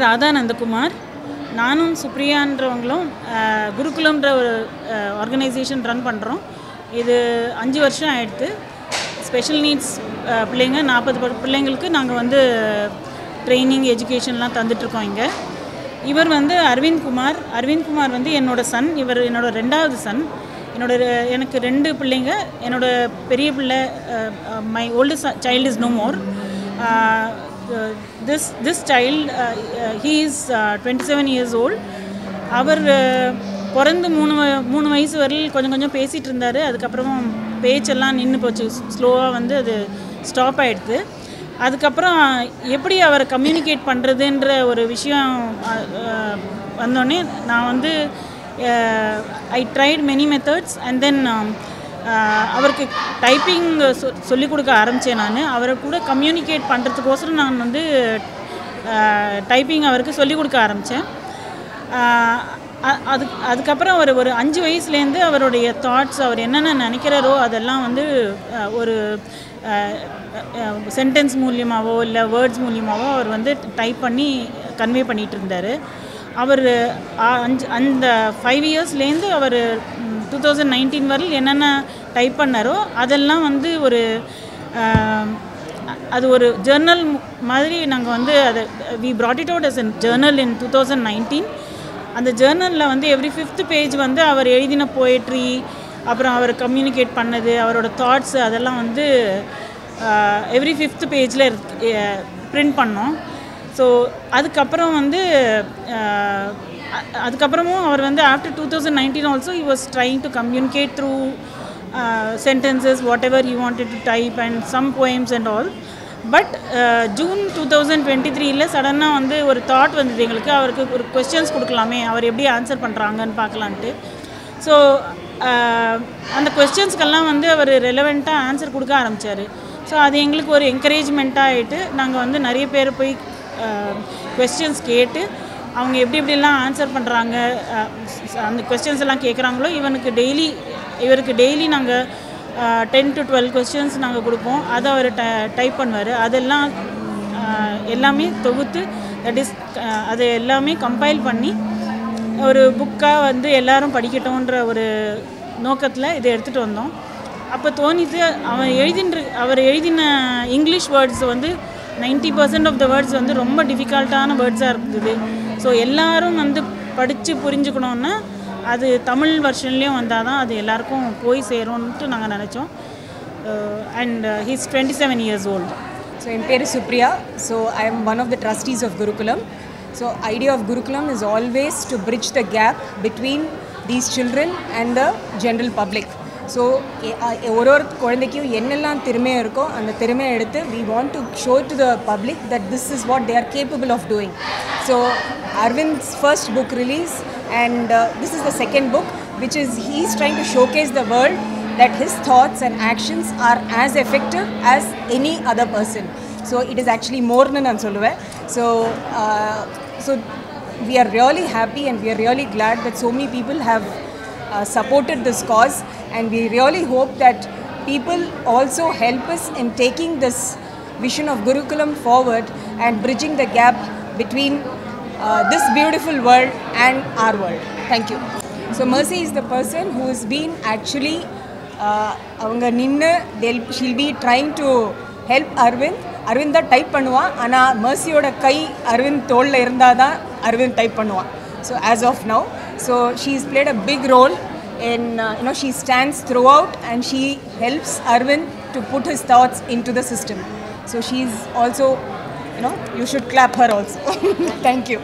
பேர் ராதா நந்தகுமார். நானும் சுப்ரியான்றவங்களும் குருகுலம்ன்ற ஒரு ஆர்கனைசேஷன் ரன் பண்ணுறோம். இது 5 வருஷம் ஆயிடுத்து. ஸ்பெஷல் நீட்ஸ் பிள்ளைங்க 40 பிள்ளைங்களுக்கு நாங்கள் வந்து ட்ரைனிங் எஜுகேஷன்லாம் தந்துட்டுருக்கோம் இங்கே. இவர் வந்து அரவிந்த் குமார் வந்து என்னோட சன். இவர் என்னோட 2வது சன். எனக்கு 2 பிள்ளைங்க. என்னோட பெரிய பிள்ளை my oldest child is no more. This child he is 27 years old. அவர் பிறந்து 3 வயசு வரையில் கொஞ்சம் பேசிகிட்டு இருந்தார். அதுக்கப்புறமா பேச்செல்லாம் நின்று போச்சு. ஸ்லோவாக வந்து அது ஸ்டாப் ஆகிடுது. அதுக்கப்புறம் எப்படி அவரை கம்யூனிகேட் பண்ணுறதுன்ற ஒரு விஷயம் வந்தோடனே நான் வந்து I tried many methods and then அவருக்கு டைப்பிங் சொல்லிக் கொடுக்க ஆரம்பித்தேன். நான் அவரை கூட கம்யூனிகேட் பண்ணுறதுக்கோசரம் நான் வந்து டைப்பிங் அவருக்கு சொல்லிக் கொடுக்க ஆரம்பித்தேன். அதுக்கப்புறம் அவர் ஒரு 5 வயசுலேருந்து அவருடைய தாட்ஸ், அவர் என்னென்ன நினைக்கிறாரோ அதெல்லாம் வந்து ஒரு சென்டென்ஸ் மூலியமாகவோ இல்லை வேர்ட்ஸ் மூலியமாகவோ அவர் வந்து டைப் பண்ணி கன்வே பண்ணிகிட்டு இருந்தார். அவர் அந்த 5 இயர்ஸ்லேருந்து அவர் 2019 வரையில் என்னென்ன டைப் பண்ணாரோ அதெல்லாம் வந்து அது ஒரு ஜேர்னல் மாதிரி நாங்கள் வந்து அதை we brought it out as a journal in 2019. அந்த ஜேர்னலில் வந்து எவ்ரி 5th பேஜ் வந்து அவர் எழுதின போயட்ரி, அப்புறம் அவர் கம்யூனிகேட் பண்ணது, அவரோட தாட்ஸு அதெல்லாம் வந்து எவ்ரி 5th பேஜில் பிரிண்ட் பண்ணோம். ஸோ அதுக்கப்புறமும் அவர் வந்து after 2019 also he was trying to communicate through sentences whatever he wanted to type and some poems and all. But June 2023 சடனாக வந்து ஒரு தாட் வந்தது எங்களுக்கு. அவருக்கு ஒரு கொஸ்டின்ஸ் கொடுக்கலாமே, அவர் எப்படி ஆன்சர் பண்ணுறாங்கன்னு பார்க்கலான்ட்டு. ஸோ அந்த கொஸ்டின்ஸ்க்கெல்லாம் வந்து அவர் ரெலவெண்ட்டாக ஆன்சர் கொடுக்க ஆரம்பித்தார். ஸோ அது எங்களுக்கு ஒரு என்கரேஜ்மெண்ட்டாக ஆகிட்டு நாங்கள் வந்து நிறைய பேர் போய் கொஸ்டின்ஸ் கேட்டு அவங்க எப்படிலாம் ஆன்சர் பண்ணுறாங்க, அந்த கொஸ்டின்ஸ் எல்லாம் கேட்குறாங்களோ இவருக்கு டெய்லி நாங்கள் 10 to 12 கொஸ்டின்ஸ் நாங்கள் கொடுப்போம். அதை அவர் டைப் பண்ணுவார். அதெல்லாம் எல்லாமே தொகுத்து அதை எல்லாமே கம்பைல் பண்ணி ஒரு புக்காக வந்து எல்லோரும் படிக்கட்டும்ன்ற ஒரு நோக்கத்தில் இதை எடுத்துகிட்டு வந்தோம். அப்போ தோணித்து அவர் எழுதின இங்கிலீஷ் வேர்ட்ஸ் வந்து 90% ஆஃப் த வேர்ட்ஸ் வந்து ரொம்ப டிஃபிகல்ட்டான வேர்ட்ஸாக இருந்தது. ஸோ எல்லோரும் வந்து படித்து புரிஞ்சுக்கணுன்னா அது தமிழ் வெர்ஷன்லேயும் வந்தால் தான் அது எல்லாருக்கும் போய் சேரும்ன்ட்டு நாங்கள் நினச்சோம். And he is 27 years old. So என் பேர் Supriya. So I am one of the trustees of Gurukulam. So idea of Gurukulam is always to bridge the gap between these children and the general public. So ஒரு குழந்தைக்கும் என்னெல்லாம் திறமையாக இருக்கோ அந்த திறமையை எடுத்து we want to show to the public that this is what they are capable of doing. So Arvind's first book release and this is the second book, which is he is trying to showcase the world that his thoughts and actions are as effective as any other person. So it is actually more than I'm solluve. So we are really happy and we are really glad that so many people have supported this cause, and we really hope that people also help us in taking this vision of Gurukulam forward and bridging the gap between this beautiful world and our world. Thank you. So Mercy is the person who has been actually avanga ninnu she'll be trying to help Arvind da type பண்ணுவா. ஆனா Mercyயோட கை Arvind தோள்ல இருந்தா தான் Arvind type பண்ணுவா. So as of now, so she's played a big role in she stands throughout and she helps Arvind to put his thoughts into the system. So she's also you should clap her also. Thank you.